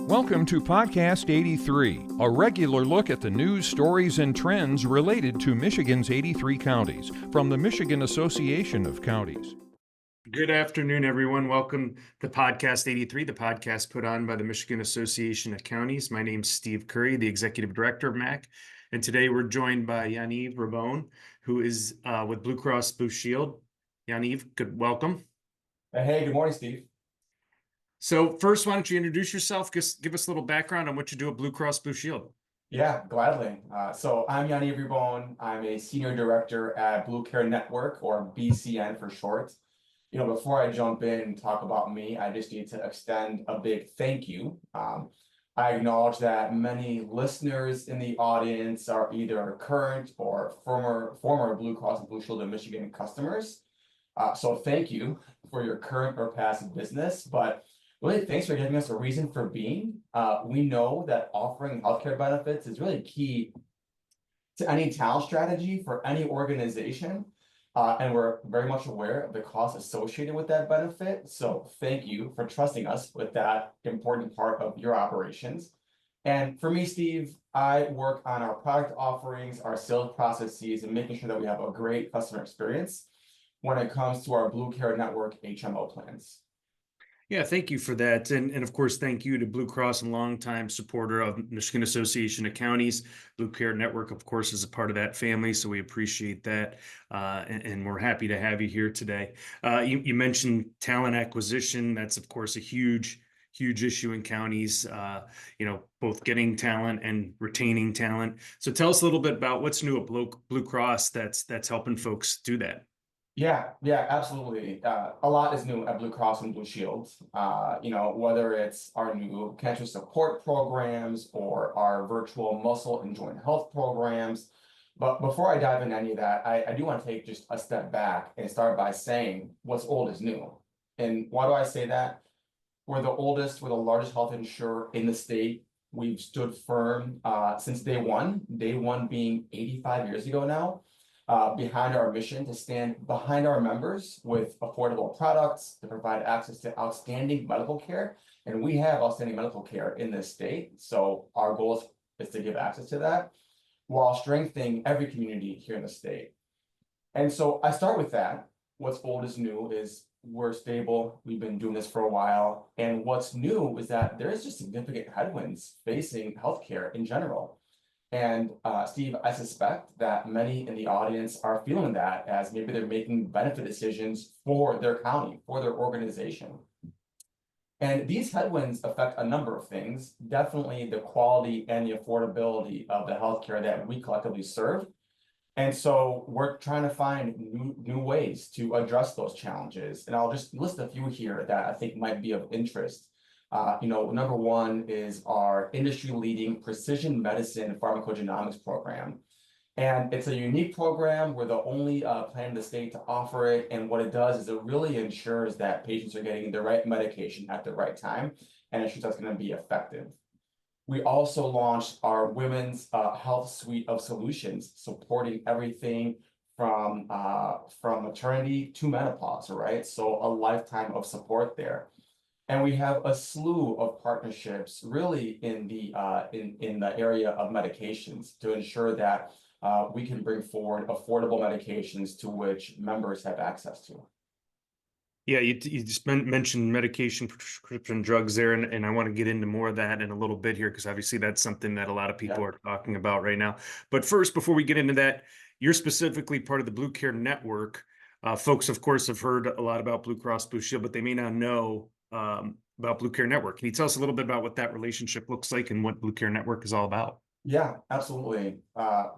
Welcome to Podcast 83, a regular look at the news, stories, and trends related to Michigan's 83 counties from the Michigan Association of Counties. Good afternoon, everyone. Welcome to Podcast 83, the podcast put on by the Michigan Association of Counties. My name's Steve Currie, the Executive Director of MAC, and today we're joined by Yaniv Ribon, who is with Blue Cross Blue Shield. Yaniv, welcome. Hey, good morning, Steve. So first, why don't you introduce yourself? Give us a little background on what you do at Blue Cross Blue Shield. Yeah, gladly. So I'm Yaniv Ribon. I'm a Senior Director at Blue Care Network, or BCN for short. You know, before I jump in and talk about me, I just need to extend a big thank you. I acknowledge that many listeners in the audience are either current or former Blue Cross and Blue Shield of Michigan customers. So thank you for your current or past business, but really thanks for giving us a reason for being. We know that offering healthcare benefits is really key to any talent strategy for any organization. And we're very much aware of the costs associated with that benefit. So thank you for trusting us with that important part of your operations. And for me, Steve, I work on our product offerings, our sales processes, and making sure that we have a great customer experience when it comes to our Blue Care Network HMO plans. Yeah, thank you for that. And of course, thank you to Blue Cross, and longtime supporter of Michigan Association of Counties. Blue Care Network, of course, is a part of that family, so we appreciate that. And we're happy to have you here today. You mentioned talent acquisition. That's, of course, a huge issue in counties, both getting talent and retaining talent. So tell us a little bit about what's new at Blue Cross that's helping folks do that. Yeah, absolutely. A lot is new at Blue Cross and Blue Shield. Whether it's our new cancer support programs or our virtual muscle and joint health programs. But before I dive into any of that, I do want to take just a step back and start by saying what's old is new. And why do I say that? We're the oldest, we're the largest health insurer in the state. We've stood firm since day one being 85 years ago now. Behind our mission to stand behind our members with affordable products to provide access to outstanding medical care. And we have outstanding medical care in this state. So our goal is to give access to that while strengthening every community here in the state. And so I start with that. What's old is new is we're stable. We've been doing this for a while. And what's new is that there is just significant headwinds facing healthcare in general. And Steve, I suspect that many in the audience are feeling that as maybe they're making benefit decisions for their county, for their organization. And these headwinds affect a number of things, definitely the quality and the affordability of the healthcare that we collectively serve. And so we're trying to find new ways to address those challenges. And I'll just list a few here that I think might be of interest. Number one is our industry-leading precision medicine pharmacogenomics program. And it's a unique program. We're the only plan in the state to offer it. And what it does is it really ensures that patients are getting the right medication at the right time and ensures that's going to be effective. We also launched our women's health suite of solutions, supporting everything from maternity to menopause, right? So a lifetime of support there. And we have a slew of partnerships really in the area of medications to ensure that we can bring forward affordable medications to which members have access to. Yeah, you just mentioned medication, prescription drugs there, and I want to get into more of that in a little bit here, because obviously that's something that a lot of people are talking about right now. But first, before we get into that, you're specifically part of the Blue Care Network. Folks, of course, have heard a lot about Blue Cross Blue Shield, but they may not know about Blue Care Network. Can you tell us a little bit about what that relationship looks like and what Blue Care Network is all about? Yeah, absolutely.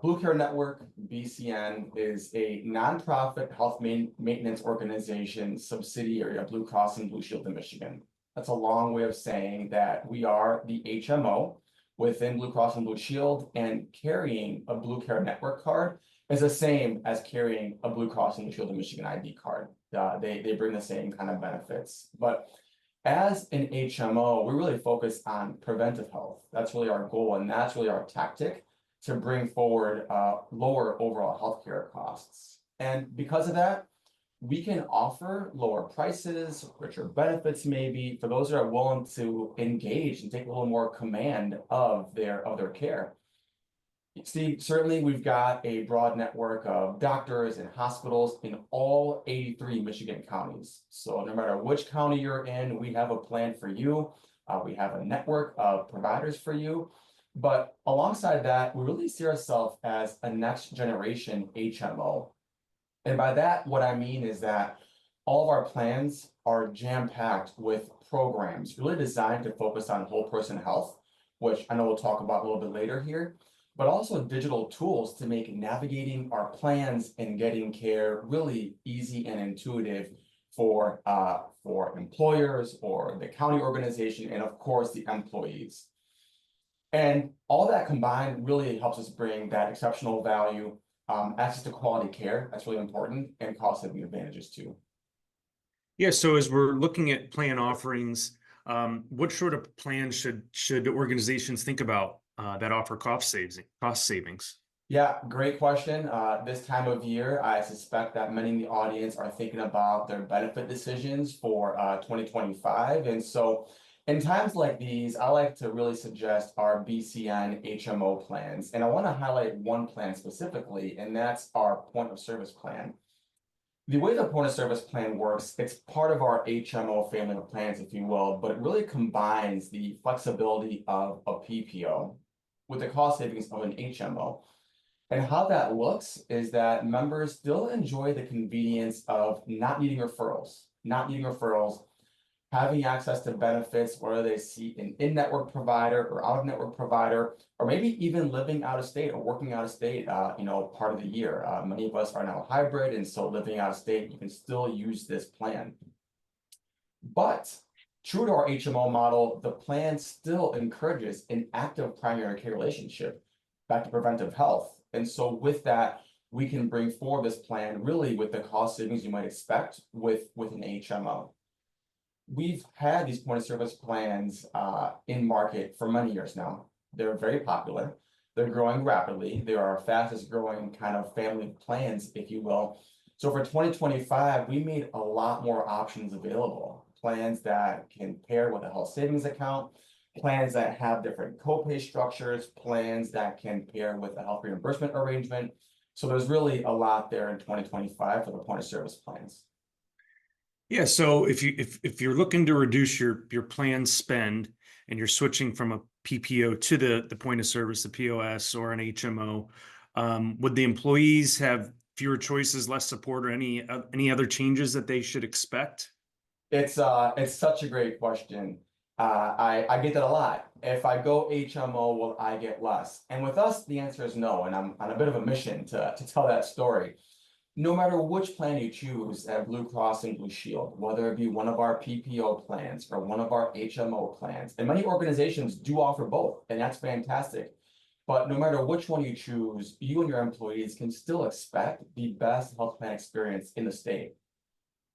Blue Care Network, BCN, is a nonprofit health maintenance organization subsidiary of Blue Cross and Blue Shield of Michigan. That's a long way of saying that we are the HMO within Blue Cross and Blue Shield, and carrying a Blue Care Network card is the same as carrying a Blue Cross and Blue Shield of Michigan ID card. They bring the same kind of benefits. But as an HMO, we really focus on preventive health. That's really our goal, and that's really our tactic to bring forward lower overall healthcare costs. And because of that, we can offer lower prices, richer benefits maybe for those that are willing to engage and take a little more command of their care. Steve, certainly we've got a broad network of doctors and hospitals in all 83 Michigan counties. So no matter which county you're in, we have a plan for you. We have a network of providers for you. But alongside that, we really see ourselves as a next generation HMO. And by that, what I mean is that all of our plans are jam-packed with programs really designed to focus on whole person health, which I know we'll talk about a little bit later here, but also digital tools to make navigating our plans and getting care really easy and intuitive for employers or the county organization, and of course the employees. And all that combined really helps us bring that exceptional value, access to quality care, that's really important, and cost saving advantages too. Yeah, so as we're looking at plan offerings, what sort of plans should organizations think about that offer cost savings? Yeah, great question. This time of year, I suspect that many in the audience are thinking about their benefit decisions for 2025. And so in times like these, I like to really suggest our BCN HMO plans. And I want to highlight one plan specifically, and that's our point of service plan. The way the point of service plan works, it's part of our HMO family of plans, if you will, but it really combines the flexibility of a PPO with the cost savings of an HMO. And how that looks is that members still enjoy the convenience of not needing referrals, having access to benefits, whether they see an in-network provider or out-of-network provider, or maybe even living out of state or working out of state, part of the year. Many of us are now hybrid, and so living out of state, you can still use this plan. But true to our HMO model, the plan still encourages an active primary care relationship back to preventive health. And so with that, we can bring forward this plan really with the cost savings you might expect with an HMO. We've had these point of service plans in market for many years now. They're very popular. They're growing rapidly. They are our fastest growing kind of family plans, if you will. So for 2025, we made a lot more options available. Plans that can pair with a health savings account, plans that have different copay structures, plans that can pair with a health reimbursement arrangement. So there's really a lot there in 2025 for the point of service plans. Yeah, so if you're looking to reduce your plan spend and you're switching from a PPO to the point of service, the POS or an HMO, would the employees have fewer choices, less support, or any other changes that they should expect? It's such a great question. I get that a lot. If I go HMO, will I get less? And with us, the answer is no. And I'm on a bit of a mission to tell that story. No matter which plan you choose at Blue Cross and Blue Shield, whether it be one of our PPO plans or one of our HMO plans, and many organizations do offer both, and that's fantastic. But no matter which one you choose, you and your employees can still expect the best health plan experience in the state.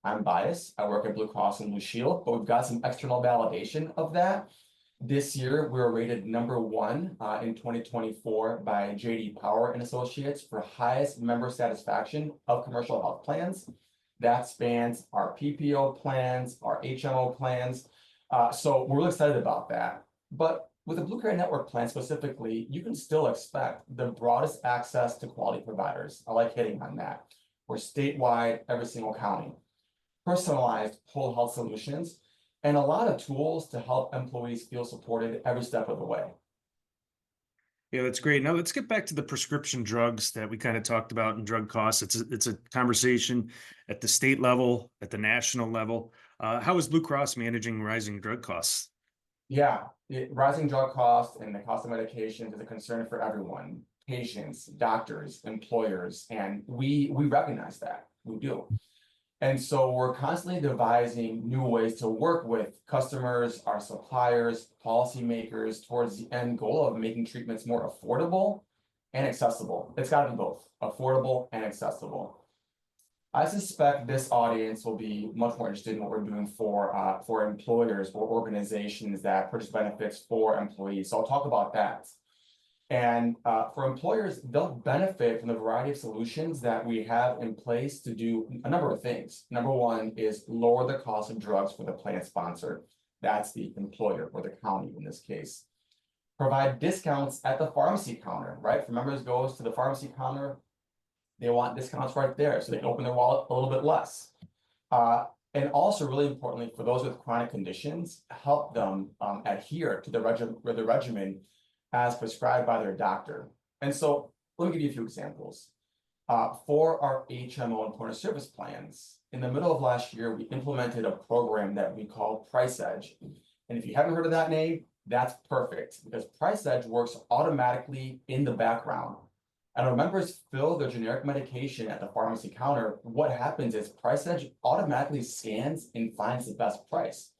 I'm biased. I work at Blue Cross and Blue Shield, but we've got some external validation of that. This year, we were rated #1 in 2024 by JD Power and Associates for highest member satisfaction of commercial health plans. That spans our PPO plans, our HMO plans. So we're really excited about that. But with the Blue Currie Network plan specifically, you can still expect the broadest access to quality providers. I like hitting on that. We're statewide, every single county. Personalized whole health solutions, and a lot of tools to help employees feel supported every step of the way. Yeah, that's great. Now let's get back to the prescription drugs that we kind of talked about and drug costs. It's a conversation at the state level, at the national level. How is Blue Cross managing rising drug costs? Yeah, rising drug costs and the cost of medications is a concern for everyone, patients, doctors, employers, and we recognize that. We do. And so we're constantly devising new ways to work with customers, our suppliers, policymakers towards the end goal of making treatments more affordable and accessible. It's got to be both affordable and accessible. I suspect this audience will be much more interested in what we're doing for employers or organizations that purchase benefits for employees. So I'll talk about that. And for employers, they'll benefit from the variety of solutions that we have in place to do a number of things. Number one is lower the cost of drugs for the plan sponsor. That's the employer or the county in this case. Provide discounts at the pharmacy counter, right? If members goes to the pharmacy counter, they want discounts right there, so they can open their wallet a little bit less. And also, really importantly, for those with chronic conditions, help them adhere to the regimen as prescribed by their doctor. And so, let me give you a few examples. For our HMO and point of service plans, in the middle of last year, we implemented a program that we call Price Edge. And if you haven't heard of that name, that's perfect, because Price Edge works automatically in the background. And when members fill their generic medication at the pharmacy counter, what happens is Price Edge automatically scans and finds the best price,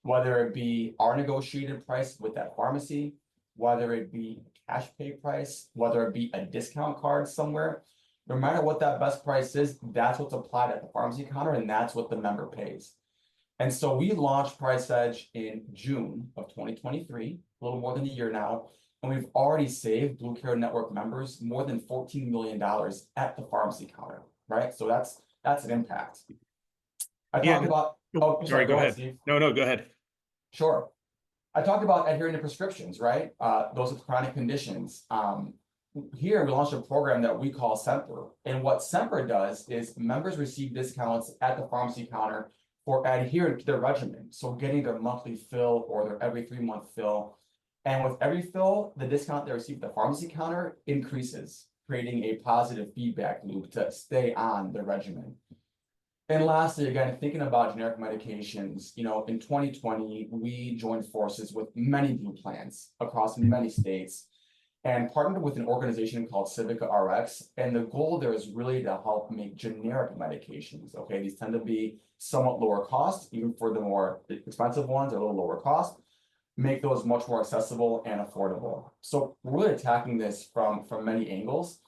whether it be our negotiated price with that pharmacy, whether it be cash pay price, whether it be a discount card somewhere. No matter what that best price is, that's what's applied at the pharmacy counter, and that's what the member pays. And so we launched Price Edge in June of 2023, a little more than a year now. And we've already saved Blue Care Network members more than $14 million at the pharmacy counter, right? So that's an impact. I talked about, sorry, go ahead. Steve. No, go ahead. Sure. I talked about adhering to prescriptions, right? Those with chronic conditions. Here we launched a program that we call Semper. And what Semper does is members receive discounts at the pharmacy counter for adhering to their regimen. So getting their monthly fill or their every 3-month fill. And with every fill, the discount they receive at the pharmacy counter increases, creating a positive feedback loop to stay on their regimen. And lastly, again, thinking about generic medications, you know, in 2020, we joined forces with many Blue plans across many states and partnered with an organization called Civica RX. And the goal there is really to help make generic medications, okay? These tend to be somewhat lower cost, even for the more expensive ones, they're a little lower cost, make those much more accessible and affordable. So we're really attacking this from many angles.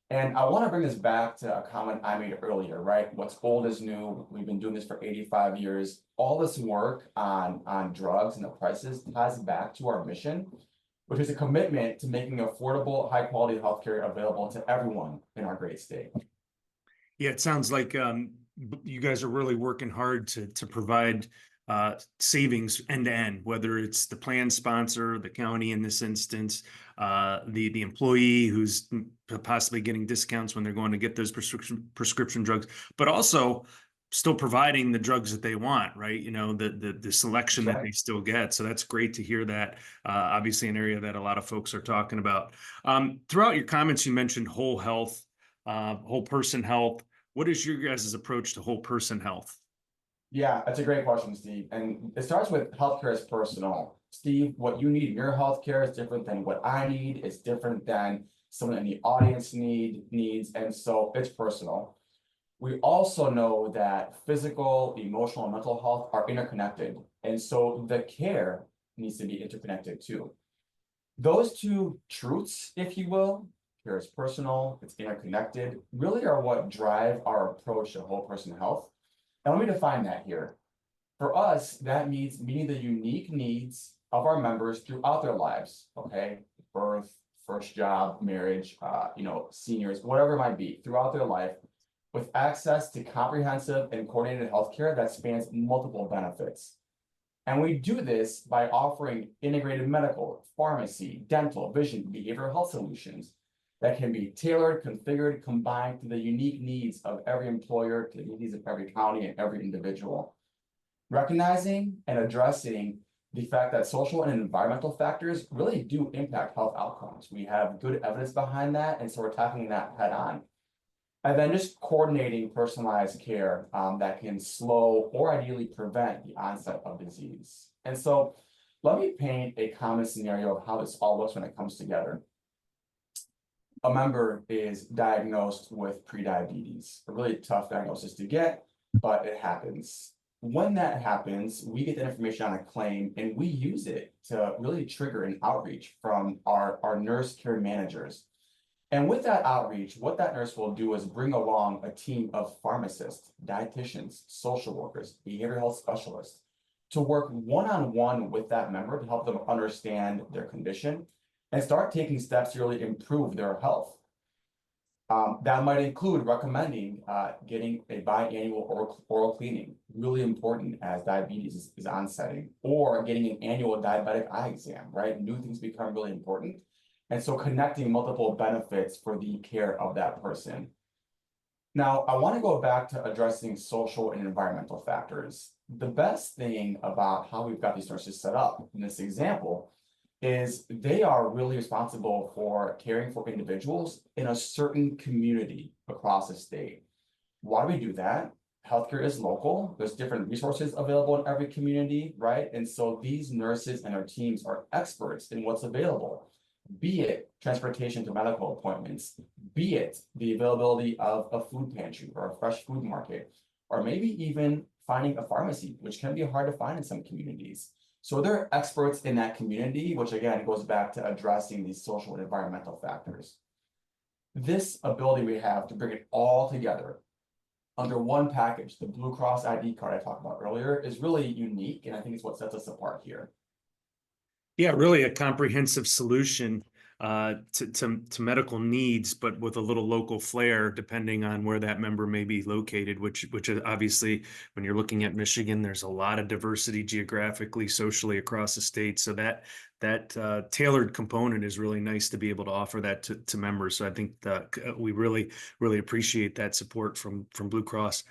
And I want to bring this back to a comment I made earlier, right? What's old is new. We've been doing this for 85 years. All this work on drugs and the prices ties back to our mission, which is a commitment to making affordable, high quality healthcare available to everyone in our great state. Yeah, it sounds like you guys are really working hard to provide savings end to end, whether it's the plan sponsor, the county in this instance, the employee who's possibly getting discounts when they're going to get those prescription drugs, but also still providing the drugs that they want, right? You know, the selection that they still get. So that's great to hear that. Obviously an area that a lot of folks are talking about. Throughout your comments, you mentioned whole health, whole person health. What is your guys' approach to whole person health? Yeah, that's a great question, Steve. And it starts with healthcare is personal. Steve, what you need in your healthcare is different than what I need. It's different than someone in the audience needs. And so it's personal. We also know that physical, emotional, and mental health are interconnected. And so the care needs to be interconnected too. Those two truths, if you will, care is personal, it's interconnected, really are what drive our approach to whole person health. And let me define that here. For us, that means meeting the unique needs of our members throughout their lives, okay? Birth, first job, marriage, seniors, whatever it might be, throughout their life, with access to comprehensive and coordinated healthcare that spans multiple benefits. And we do this by offering integrated medical, pharmacy, dental, vision, behavioral health solutions that can be tailored, configured, combined to the unique needs of every employer, to the needs of every county and every individual. Recognizing and addressing the fact that social and environmental factors really do impact health outcomes. We have good evidence behind that, and so we're tackling that head on. And then just coordinating personalized care that can slow or ideally prevent the onset of disease. And so let me paint a common scenario of how this all looks when it comes together. A member is diagnosed with prediabetes, a really tough diagnosis to get, but it happens. When that happens, we get the information on a claim and we use it to really trigger an outreach from our nurse care managers. And with that outreach, what that nurse will do is bring along a team of pharmacists, dietitians, social workers, behavioral health specialists to work one-on-one with that member to help them understand their condition and start taking steps to really improve their health. That might include recommending getting a biannual oral cleaning, really important as diabetes is onsetting, or getting an annual diabetic eye exam, right? New things become really important. And so connecting multiple benefits for the care of that person. Now, I want to go back to addressing social and environmental factors. The best thing about how we've got these nurses set up in this example is they are really responsible for caring for individuals in a certain community across the state. Why do we do that? Healthcare is local. There's different resources available in every community, right? And so these nurses and their teams are experts in what's available, be it transportation to medical appointments, be it the availability of a food pantry or a fresh food market, or maybe even finding a pharmacy, which can be hard to find in some communities. So they're experts in that community, which again goes back to addressing these social and environmental factors. This ability we have to bring it all together under one package, the Blue Cross ID card I talked about earlier, is really unique, and I think it's what sets us apart here. Yeah, really a comprehensive solution to medical needs, but with a little local flair, depending on where that member may be located, which is obviously, when you're looking at Michigan, there's a lot of diversity geographically, socially across the state. So that tailored component is really nice to be able to offer that to members. So I think we really appreciate that support from Blue Cross.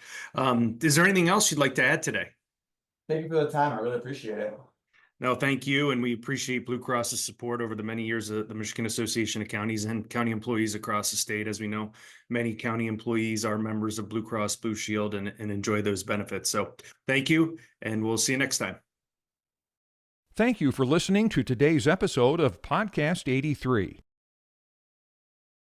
Is there anything else you'd like to add today? Thank you for the time. I really appreciate it. No, thank you. And we appreciate Blue Cross's support over the many years of the Michigan Association of Counties and county employees across the state. As we know, many county employees are members of Blue Cross Blue Shield and enjoy those benefits. So thank you, and we'll see you next time. Thank you for listening to today's episode of Podcast 83.